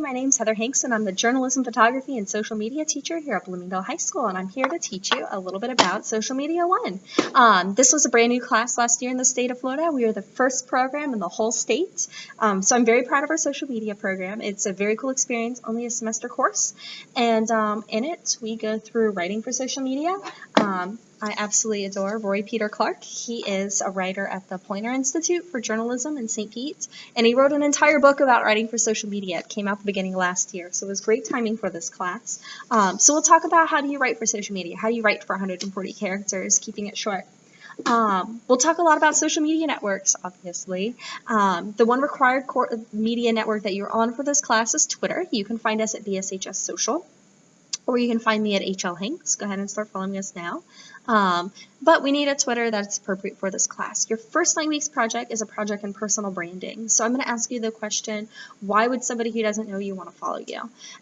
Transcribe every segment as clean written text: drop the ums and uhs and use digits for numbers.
My name's Heather Hanks, and I'm the Journalism, Photography, and Social Media teacher here at Bloomingdale High School, and I'm here to teach you a little bit about Social Media 1. This was a brand new class last year in the state of Florida. We are the first program in the whole state, so I'm very proud of our social media program. It's a very cool experience, only a semester course, and in it we go through writing for social media. I absolutely adore Roy Peter Clark. He is a writer at the Poynter Institute for Journalism in St. Pete, and he wrote an entire book about writing for social media. It came out the beginning of last year, so it was great timing for this class. So we'll talk about how do you write for social media, how do you write for 140 characters, keeping it short. We'll talk a lot about social media networks, obviously. The one required media network that you're on for this class is Twitter. You can find us at BSHS Social, or you can find me at HL Hanks. Go ahead and start following us now. But we need a Twitter that's appropriate for this class. Your first 9 weeks project is a project in personal branding. So I'm going to ask you the question, why would somebody who doesn't know you want to follow you?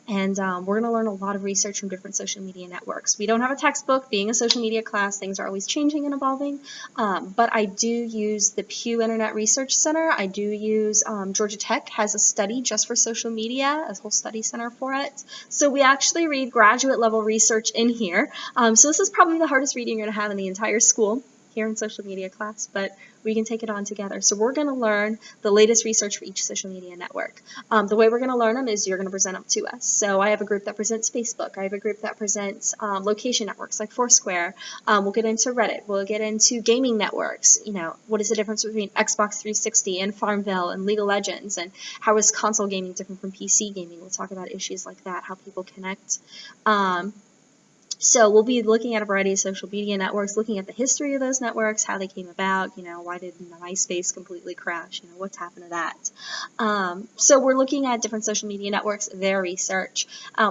And we're going to learn a lot of research from different social media networks. We don't have a textbook. Being a social media class, things are always changing and evolving. But I do use the Pew Internet Research Center. I do use Georgia Tech has a study just for social media, a whole study center for it. So we actually read graduate level research in here. So this is probably the hardest reading you're going to have in the entire school here in social media class, but we can take it on together. So we're going to learn the latest research for each social media network. The way we're going to learn them is you're going to present them to us. So I have a group that presents Facebook. I have a group that presents location networks like Foursquare. We'll get into Reddit. We'll get into gaming networks. You know, what is the difference between Xbox 360 and Farmville and League of Legends, and how is console gaming different from PC gaming? We'll talk about issues like that, how people connect. So we'll be looking at a variety of social media networks, looking at the history of those networks, how they came about, you know, why did MySpace completely crash, you know, what's happened to that. So we're looking at different social media networks, their research.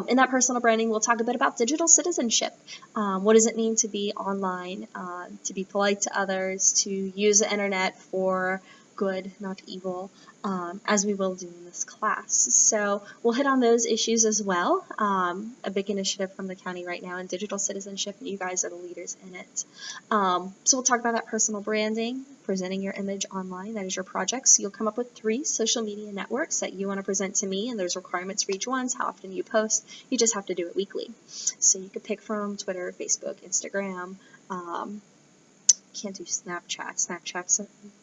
In that personal branding, we'll talk a bit about digital citizenship. What does it mean to be online, to be polite to others, to use the internet for good, not evil, as we will do in this class. So we'll hit on those issues as well. A big initiative from the county right now in digital citizenship, and you guys are the leaders in it. So we'll talk about that personal branding, presenting your image online. That is your project. So you'll come up with 3 social media networks that you want to present to me, and there's requirements for each one, how often you post. You just have to do it weekly. So you could pick from Twitter, Facebook, Instagram. Can't do Snapchat. Snapchat's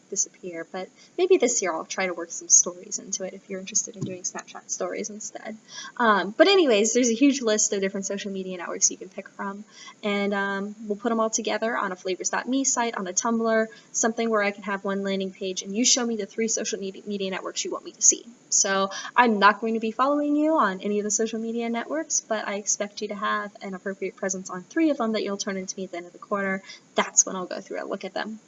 disappear, but maybe this year I'll try to work some stories into it if you're interested in doing Snapchat stories instead. But anyways, there's a huge list of different social media networks you can pick from, and we'll put them all together on a flavors.me site, on a Tumblr, something where I can have one landing page, and you show me the 3 social media networks you want me to see. So I'm not going to be following you on any of the social media networks, but I expect you to have an appropriate presence on 3 of them that you'll turn into me at the end of the quarter. That's when I'll go through and look at them.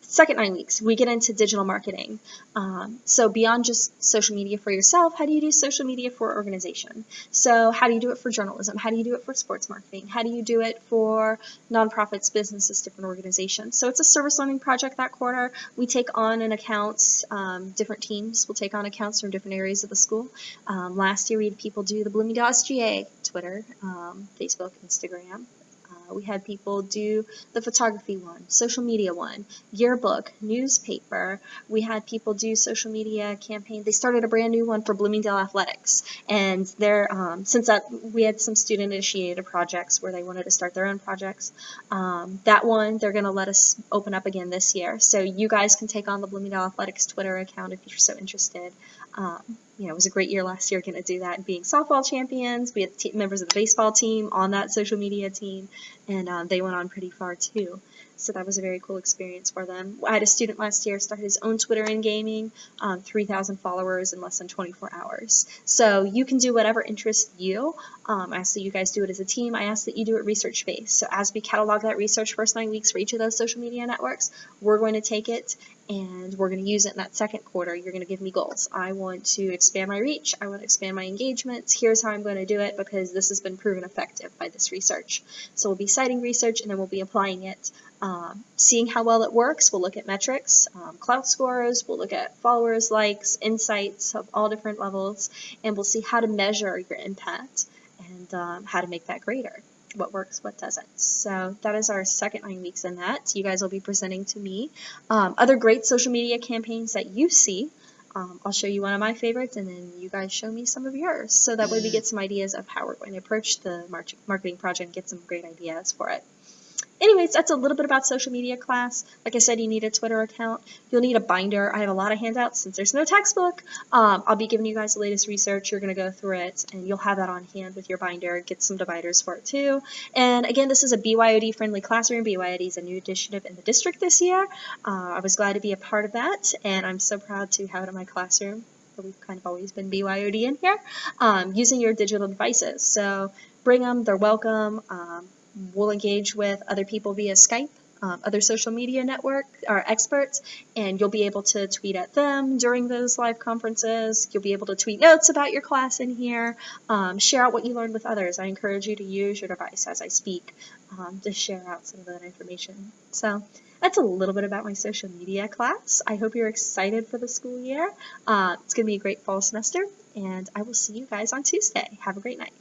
Second 9 weeks, we get into digital marketing. So beyond just social media for yourself, how do you do social media for organization? So how do you do it for journalism? How do you do it for sports marketing? How do you do it for nonprofits, businesses, different organizations? So it's a service learning project that quarter. We take on an accounts, different teams will take on accounts from different areas of the school. Last year we had people do the Bloomingdale SGA, Twitter, Facebook, Instagram. We had people do the photography one, social media one, yearbook, newspaper. We had people do social media campaign. They started a brand new one for Bloomingdale Athletics, and they're since that we had some student-initiated projects where they wanted to start their own projects. That one they're going to let us open up again this year, so you guys can take on the Bloomingdale Athletics Twitter account if you're so interested. You know, it was a great year last year going to do that, and being softball champions. We had members of the baseball team on that social media team, and they went on pretty far too. So that was a very cool experience for them. I had a student last year start his own Twitter in gaming, 3,000 followers in less than 24 hours. So you can do whatever interests you. I ask that you guys do it as a team. I ask that you do it research-based. So as we catalog that research first 9 weeks for each of those social media networks, we're going to take it and we're going to use it in that second quarter. You're going to give me goals. I want to expand my reach. I want to expand my engagements. Here's how I'm going to do it because this has been proven effective by this research. So we'll be citing research and then we'll be applying it. Seeing how well it works, we'll look at metrics, clout scores, we'll look at followers, likes, insights of all different levels, and we'll see how to measure your impact and how to make that greater. What works, what doesn't. So that is our second 9 weeks in that. You guys will be presenting to me other great social media campaigns that you see. I'll show you one of my favorites, and then you guys show me some of yours, so that way we get some ideas of how we're going to approach the marketing project and get some great ideas for it. Anyways, that's a little bit about social media class. Like I said, you need a Twitter account. You'll need a binder. I have a lot of handouts since there's no textbook. I'll be giving you guys the latest research. You're going to go through it, and you'll have that on hand with your binder. Get some dividers for it too. And again, this is a BYOD-friendly classroom. BYOD is a new initiative in the district this year. I was glad to be a part of that, and I'm so proud to have it in my classroom. We've kind of always been BYOD in here, using your digital devices. So bring them. They're welcome. We'll engage with other people via Skype, other social media network or experts, and you'll be able to tweet at them during those live conferences. You'll be able to tweet notes about your class in here, share out what you learned with others. I encourage you to use your device as I speak to share out some of that information. So that's a little bit about my social media class. I hope you're excited for the school year. It's going to be a great fall semester, and I will see you guys on Tuesday. Have a great night.